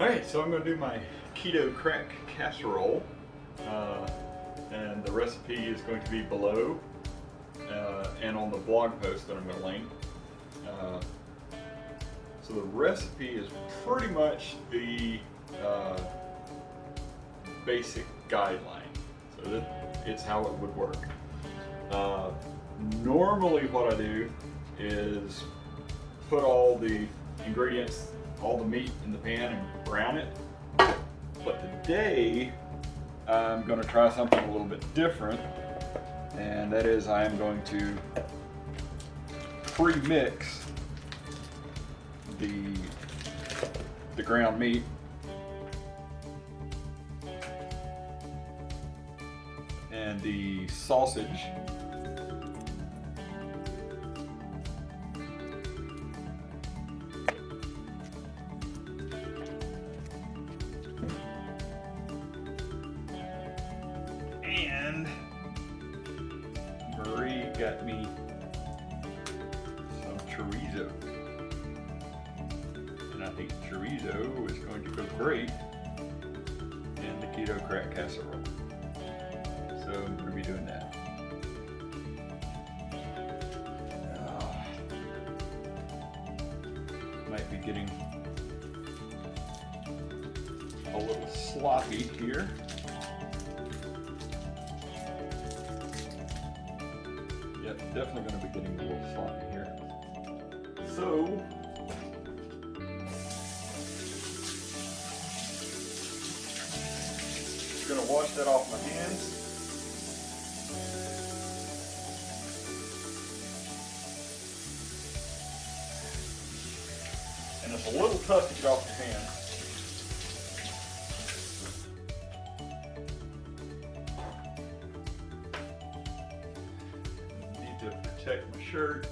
Alright, so I'm going to do my keto crack casserole, and the recipe is going to be below and on the blog post that I'm going to link. So the recipe is pretty much the basic guideline, so it's how it would work. Normally what I do is put all the ingredients, all the meat in the pan and brown it. But today I'm going to try something a little bit different, and that is I am going to pre-mix the ground meat and the sausage and Marie got me some chorizo. I think chorizo is going to go great in the keto crack casserole. So I'm going to be doing that. Might be getting a little sloppy here. Yep, definitely going to be getting a little sloppy here. So I'm going to wash that off my hands. And it's a little tough to get off your hands. Need to protect my shirt.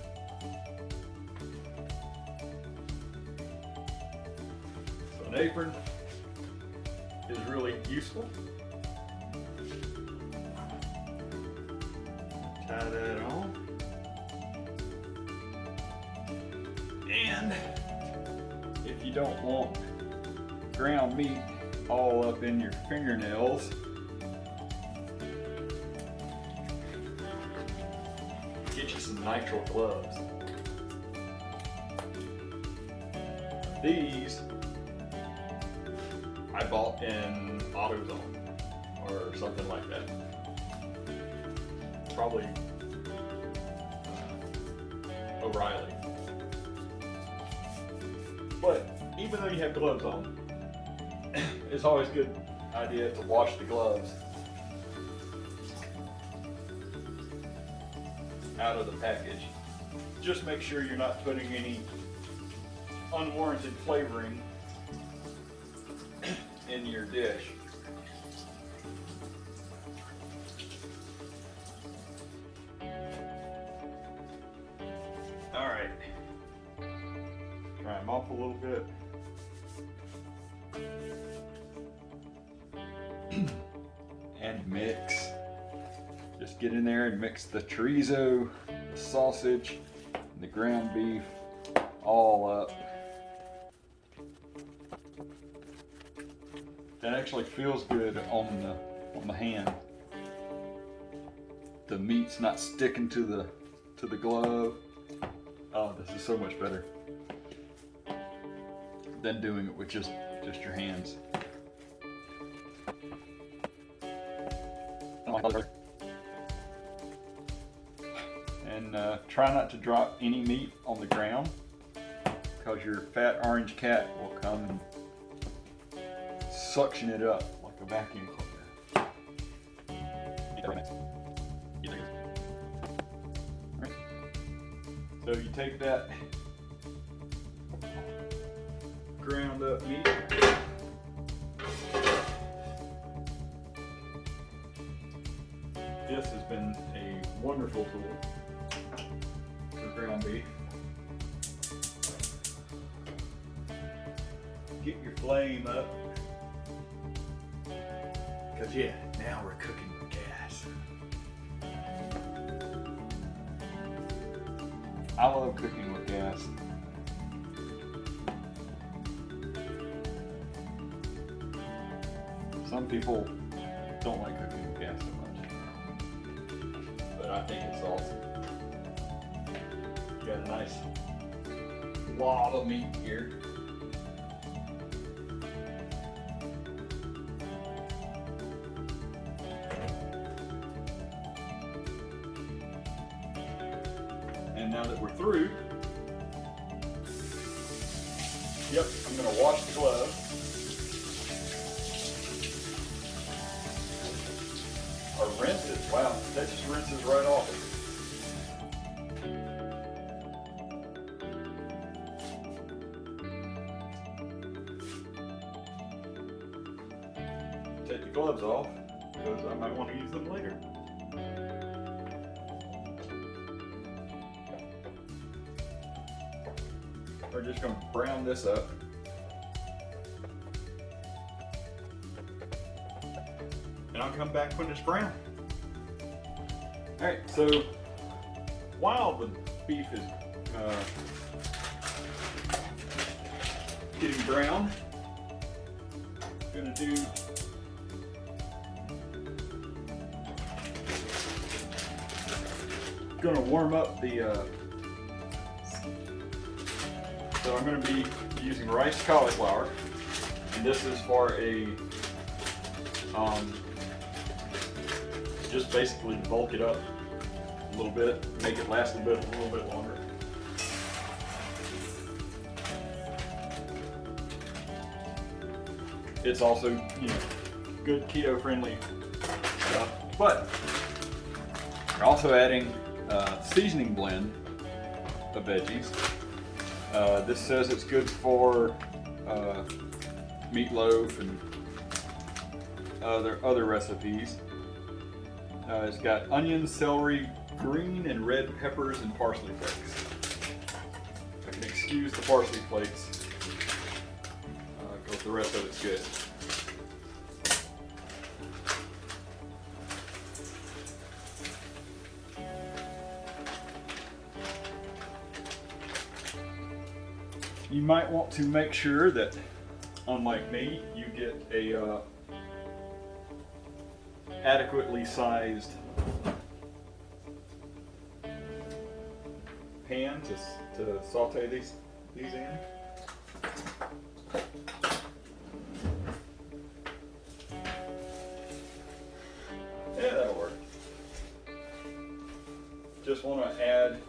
So an apron is really useful. Tie that on. And if you don't want ground meat all up in your fingernails, get you some nitrile gloves. These I bought in AutoZone or something like that. Probably O'Reilly. But even though you have gloves on, it's always a good idea to wash the gloves out of the package. Just make sure you're not putting any unwarranted flavoring in your dish. All right, dry them off a little bit. And mix. Just get in there and mix the chorizo, the sausage, and the ground beef all up. That actually feels good on the hand. The meat's not sticking to the glove. Oh, this is so much better than doing it with just your hands. And try not to drop any meat on the ground, because your fat orange cat will come and suction it up like a vacuum cleaner. Right. So you take that ground up meat, this has been a wonderful tool for ground beef. Get your flame up, because yeah, now we're cooking with gas. I love cooking with gas. Some people don't like cooking with gas so much, but I think it's awesome. You got a nice lot of meat here. And now that we're through, yep, I'm going to wash the glove. Or rinse it. Wow, that just rinses right off. Take the gloves off because I might want to use them later. We're just going to brown this up. And I'll come back when it's brown. Alright, so while the beef is getting brown, I'm going to warm up the so I'm going to be using rice cauliflower, and this is for a just basically to bulk it up a little bit, make it last a little bit longer. It's also, you know, good keto friendly stuff, but we're also adding seasoning blend of veggies. This says it's good for meatloaf and other recipes. It's got onions, celery, green and red peppers, and parsley flakes. I can excuse the parsley flakes because the rest of it's good. You might want to make sure that, unlike me, you get a adequately sized pan to saute these in. Yeah, that'll work. Just want to add,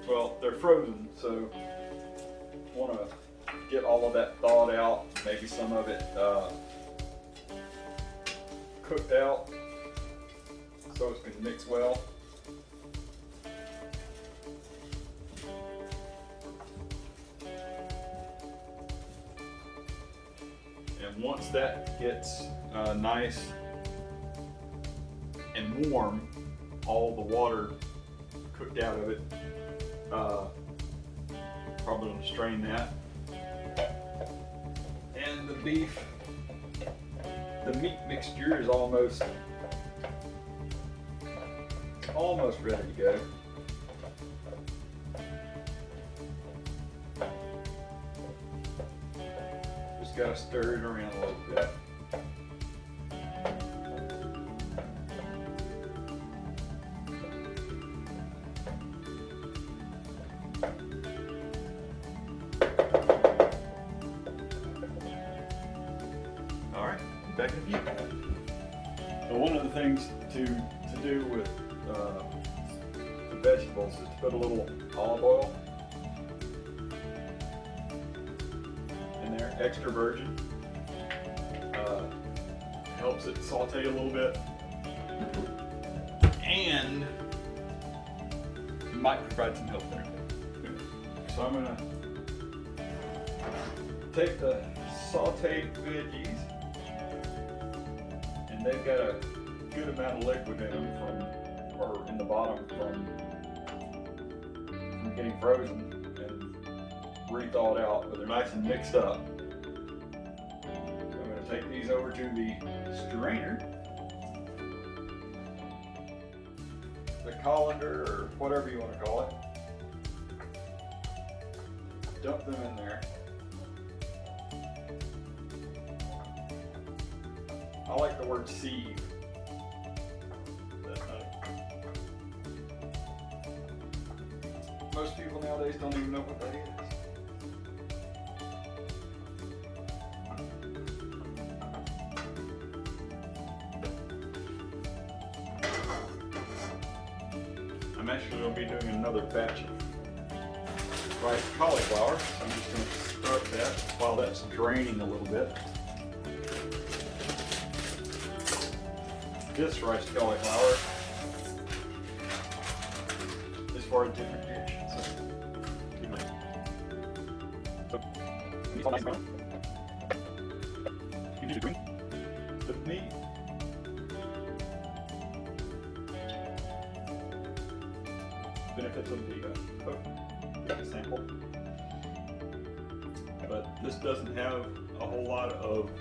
well, they're frozen, so want to get all of that thawed out, maybe some of it cooked out so it's going to mix well. And once that gets nice and warm, all the water cooked out of it, probably going to strain that. And the beef, the meat mixture is almost ready to go. Just got to stir it around a little bit. Alright, back in a few. So one of the things to do with the vegetables is to put a little olive oil in there, extra virgin. Helps it saute a little bit, and might provide some health benefit. So I'm going to take the sauteed veggies, and they've got a good amount of liquid in them or in the bottom from getting frozen and re-thawed out, but they're nice and mixed up. So I'm going to take these over to the strainer, the colander, or whatever you want to call it. Dump them in there. I like the word sieve. Most people nowadays don't even know what that is. I'm actually going to be doing another batch of rice cauliflower. So I'm just going to start that while that's draining a little bit. This rice cauliflower is for a different dish. So, nice brown. You need to green. The meat. Benefits of the cook sample, but this doesn't have a whole lot of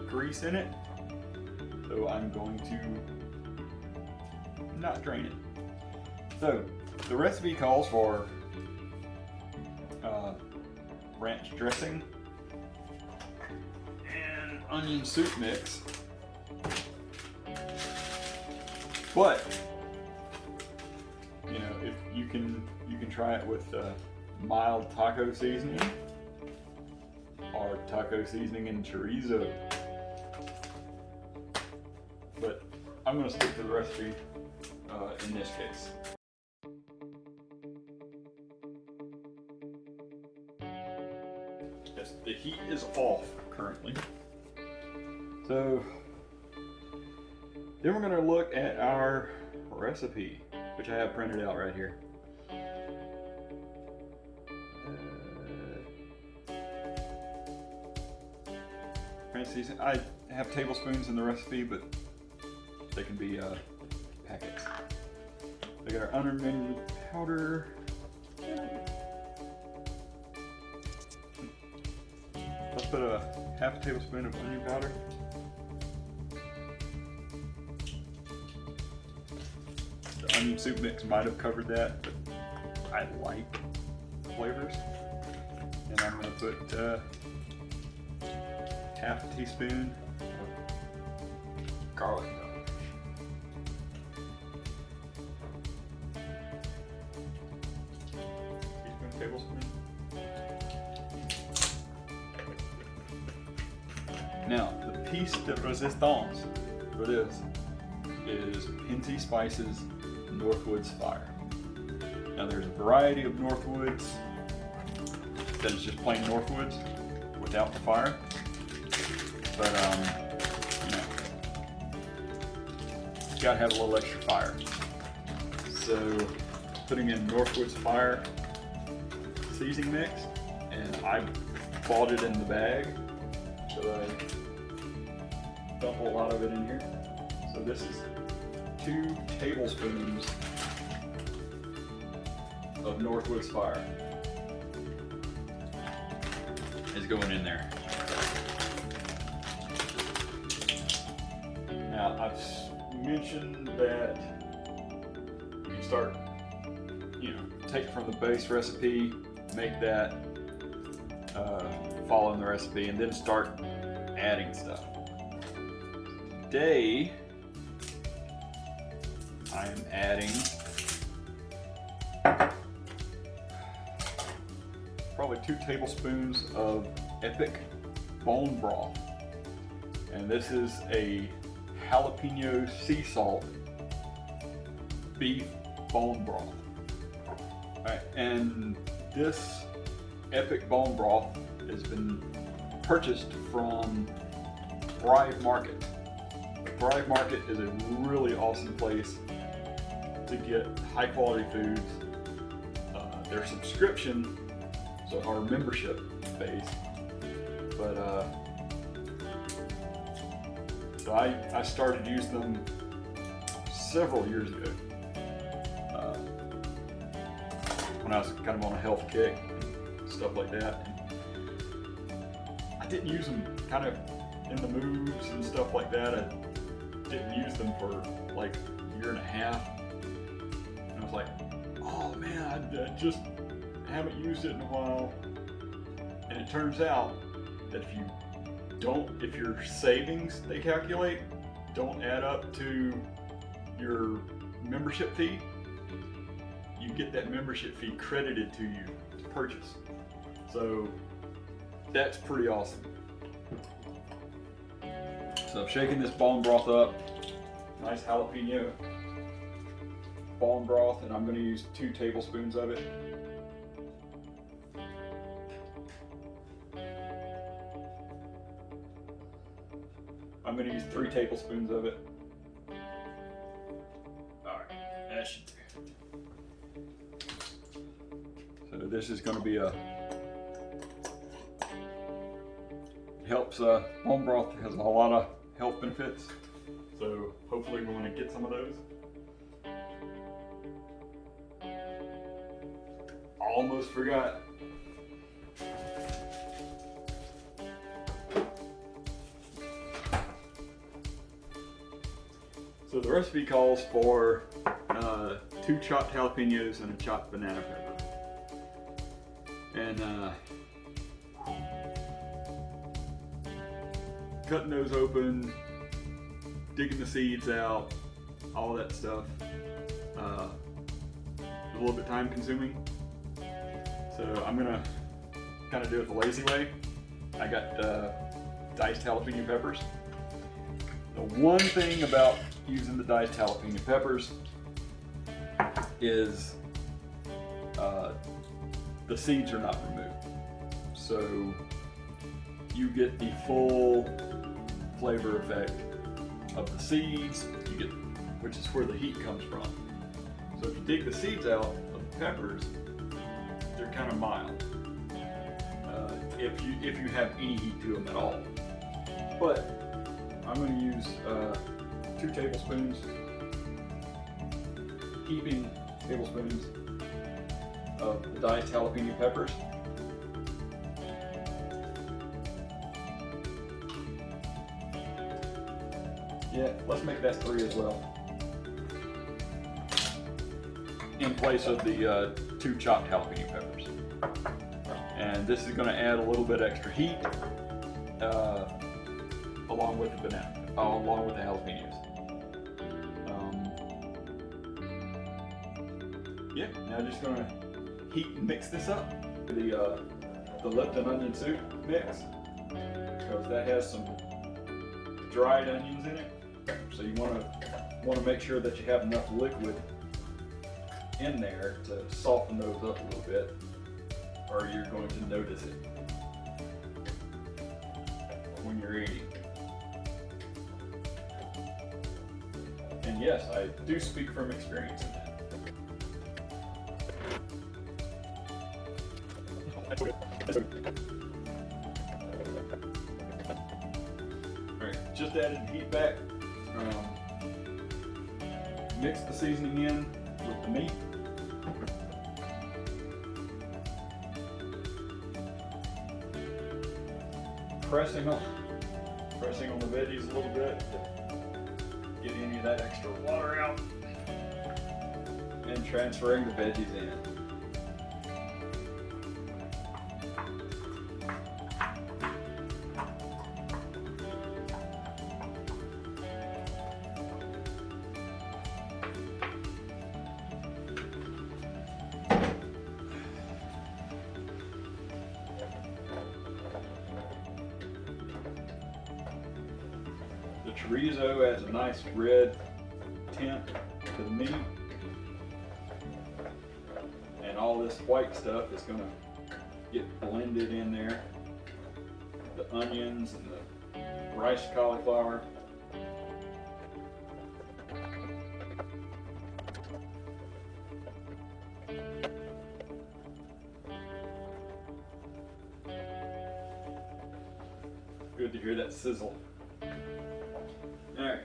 grease in it, so I'm going to not drain it. So the recipe calls for ranch dressing and onion soup mix, but you know, if you can try it with mild taco seasoning or taco seasoning and chorizo. But I'm going to stick to the recipe in this case. Yes, the heat is off currently. So then we're going to look at our recipe, which I have printed out right here. I have tablespoons in the recipe, but they can be packets. We got our onion powder. Let's put a half a tablespoon of onion powder. The onion soup mix might have covered that, but I like flavors. And I'm going to put half a teaspoon of garlic powder. Teaspoon, tablespoon. Now, the piece de resistance for this is Pinty Spices Northwoods Fire. Now, there's a variety of Northwoods that is just plain Northwoods without the fire. But you know, you gotta have a little extra fire. So putting in Northwoods Fire seasoning mix, and I bought it in the bag, so I dump a lot of it in here. So this is 2 tablespoons of Northwoods Fire is going in there. Now, I've mentioned that you start, take from the base recipe, make that, follow the recipe, and then start adding stuff. Today, I am adding probably 2 tablespoons of Epic bone broth. And this is a jalapeno sea salt beef bone broth. Alright, and this Epic bone broth has been purchased from Thrive Market. Thrive Market is a really awesome place to get high quality foods. Their subscription, so our membership base, but so I started using them several years ago when I was kind of on a health kick and stuff like that. And I didn't use them kind of in the moves and stuff like that. I didn't use them for like a year and a half. And I was like, oh man, I just haven't used it in a while. And it turns out that if your savings they calculate don't add up to your membership fee, you get that membership fee credited to you to purchase. So that's pretty awesome. So I'm shaking this bone broth up. Nice jalapeno bone broth, and I'm going to use 2 tablespoons of it. I'm going to use 3 tablespoons of it. Alright, that should do. So this is going to be helps, bone broth has a lot of health benefits. So hopefully we're going to get some of those. Almost forgot. So the recipe calls for 2 chopped jalapenos and a chopped banana pepper. And cutting those open, digging the seeds out, all that stuff. A little bit time consuming. So I'm gonna kind of do it the lazy way. I got diced jalapeno peppers. The one thing about using the diced jalapeno peppers is the seeds are not removed. So you get the full flavor effect of the seeds, which is where the heat comes from. So if you dig the seeds out of the peppers, they're kind of mild. If you have any heat to them at all. But I'm going to use 2 tablespoons, heaping tablespoons of the diced jalapeno peppers. Yeah, let's make that 3 as well. In place of the 2 chopped jalapeno peppers. And this is going to add a little bit extra heat along with the banana, along with the jalapenos. Yeah, now just going to heat and mix this up. The Lipton onion soup mix, because that has some dried onions in it. So you want to make sure that you have enough liquid in there to soften those up a little bit, or you're going to notice it when you're eating. And yes, I do speak from experience in that. Alright, just added the heat back. Mix the seasoning in with the meat. Pressing on the veggies a little bit to get any of that extra water out, and transferring the veggies in. The chorizo adds a nice red tint to the meat, and all this white stuff is going to get blended in there. The onions and the rice cauliflower. Good to hear that sizzle. Alright,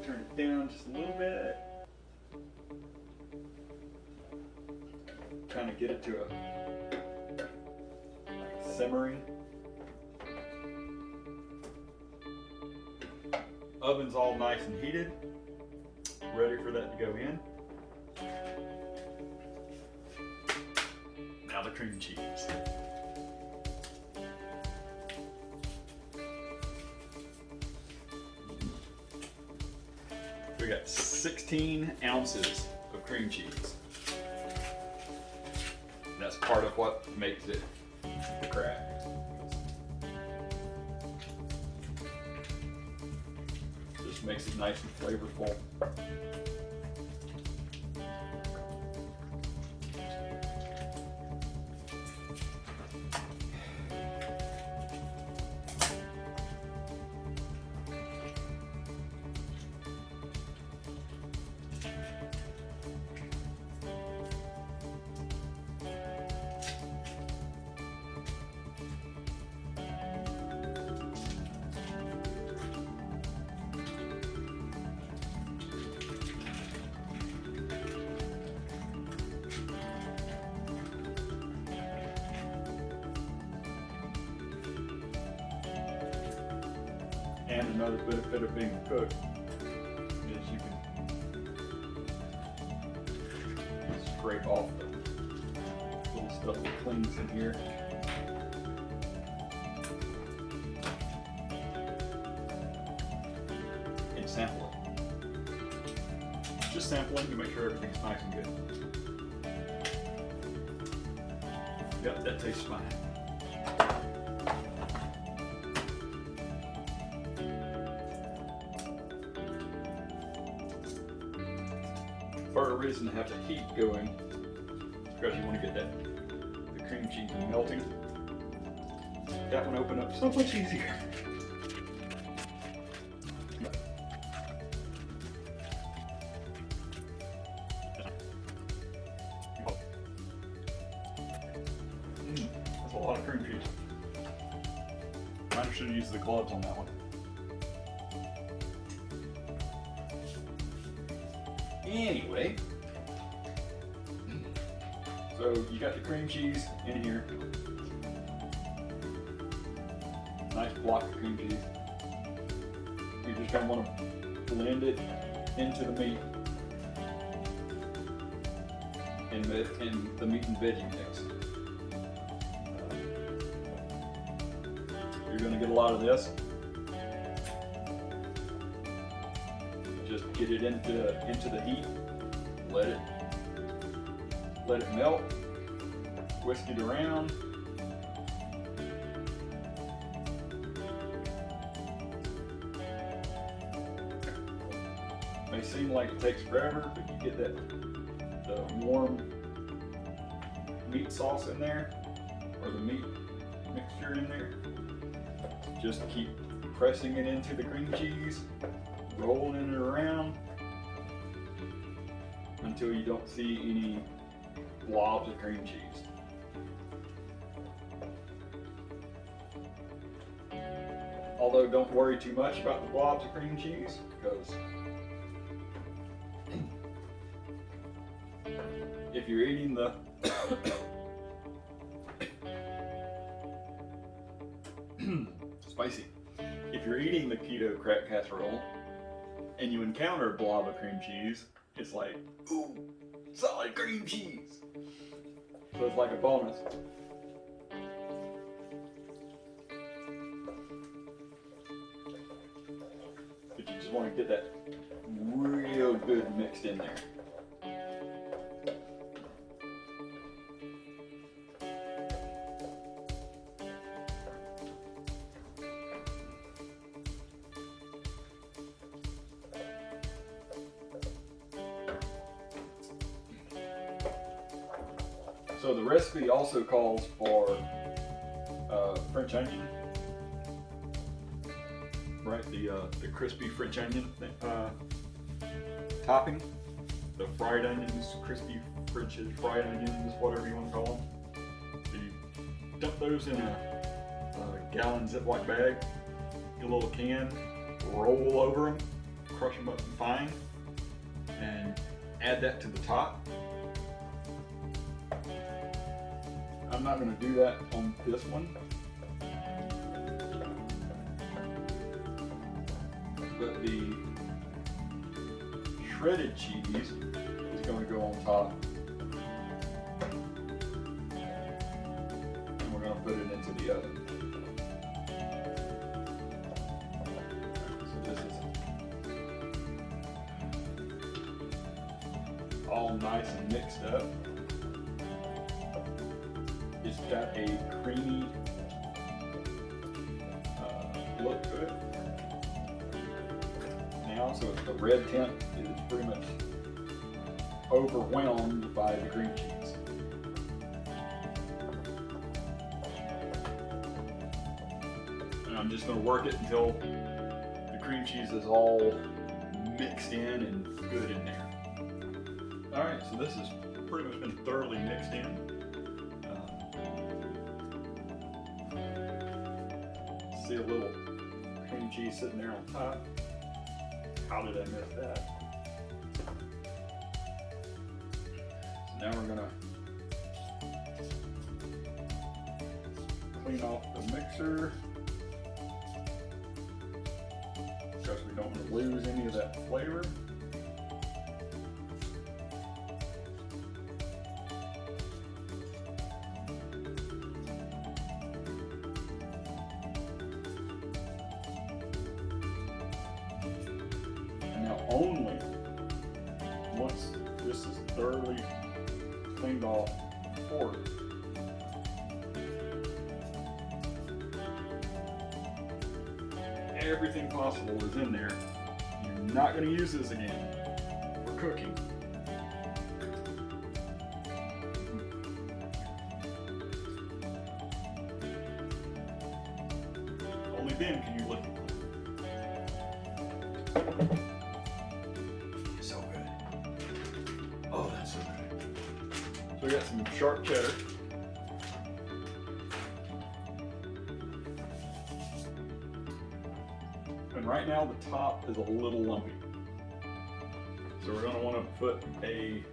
turn it down just a little bit. Kind of get it to a simmering. Oven's all nice and heated, ready for that to go in. Now the cream cheese. we got 16 ounces of cream cheese. That's part of what makes it the crack. Just makes it nice and flavorful. And another benefit of being cooked is you can scrape off the little stuff that clings in here. And sample it. Just sampling to make sure everything's nice and good. Yep, that tastes fine. Part of the reason to have the heat going is because you want to get the cream cheese melting. That one opened up so much easier. That's a lot of cream cheese. I should have used the gloves on that one. Anyway, so you got the cream cheese in here. Nice block of cream cheese. You're just going to want to blend it into the meat in the meat and veggie mix. You're going to get a lot of this. Just get it into the heat. Let it melt. Whisk it around. May seem like it takes forever, but you get the warm meat sauce in there, or the meat mixture in there. Just keep pressing it into the cream cheese, rolling it around until you don't see any blobs of cream cheese. Although don't worry too much about the blobs of cream cheese, because if you're eating the spicy. If you're eating the keto crack casserole and you encounter a blob of cream cheese, it's like, ooh, solid cream cheese. So it's like a bonus. But you just want to get that real good mixed in there. So the recipe also calls for French onion, right? The crispy French onion topping, the fried onions, crispy French's fried onions, whatever you want to call them. So you dump those in a gallon Ziploc bag, get a little can, roll over them, crush them up fine, and add that to the top. I'm not going to do that on this one, but the shredded cheese is going to go on top, and we're going to put it into the oven. So this is all nice and mixed up. It's got a creamy look to it. Now, so the red tint is pretty much overwhelmed by the cream cheese. And I'm just going to work it until the cream cheese is all mixed in and good in there. Alright, so this has pretty much been thoroughly mixed in. See a little cream cheese sitting there on top. How did I miss that? So now we're gonna clean off the mixer because we don't want to lose any of that flavor. Only once this is thoroughly cleaned off the fork, everything possible is in there. You're not going to use this again for cooking. Only then can you lick it. Oh, that's so good. So we got some sharp cheddar. And right now the top is a little lumpy. So we're going to want to put a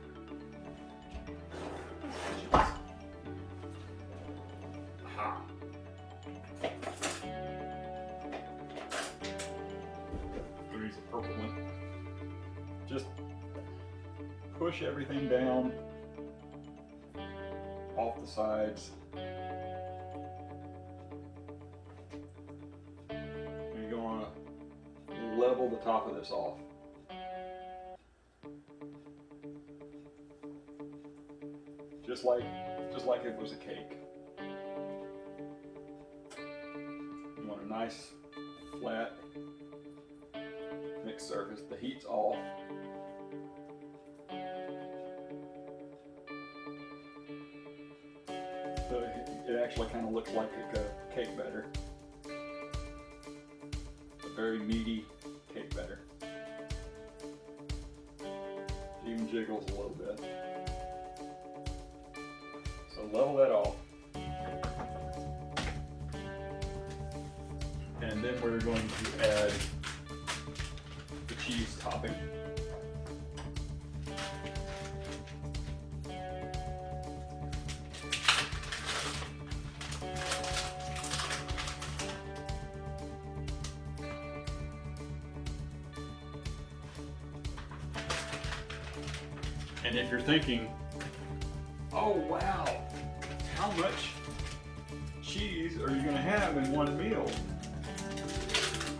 use the purple one. Just push everything down off the sides. And you're going to level the top of this off. Just like it was a cake. You want a nice flat mixed surface. The heat's off. So it actually kind of looks like a cake batter. A very meaty cake batter. It even jiggles a little bit. So level that off. And then we're going to add the cheese topping. And if you're thinking, oh wow, how much cheese are you going to have in one meal?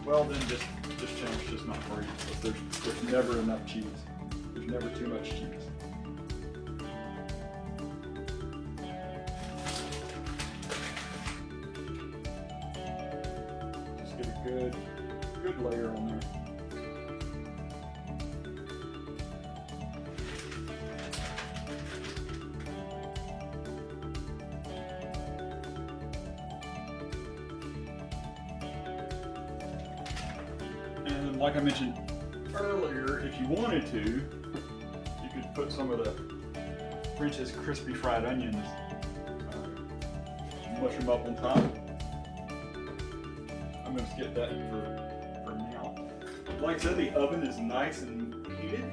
Well then this channel's just not for you. There's never enough cheese. There's never too much cheese. Just get a good layer on there. And like I mentioned earlier, if you wanted to, you could put some of the French's crispy fried onions, mush them up on top. I'm going to skip that for now. Like I said, the oven is nice and heated,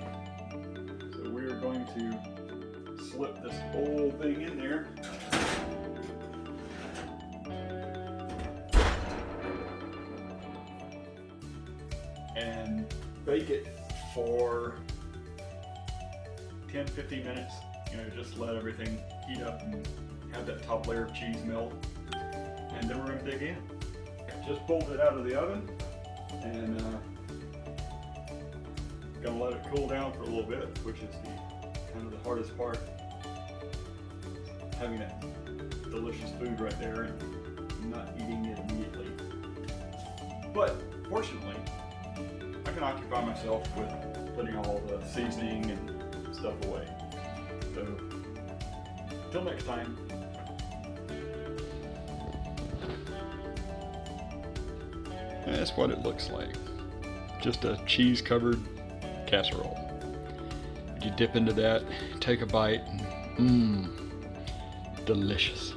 so we're going to slip this whole thing in there. And bake it for 10-15 minutes. You know, just let everything heat up and have that top layer of cheese melt. And then we're going to dig in. Just pulled it out of the oven and going to let it cool down for a little bit, which is the kind of the hardest part. Having that delicious food right there and not eating it immediately. But fortunately, I can occupy myself with putting all the seasoning and stuff away. So, until next time. That's what it looks like. Just a cheese-covered casserole. You dip into that, take a bite, and delicious.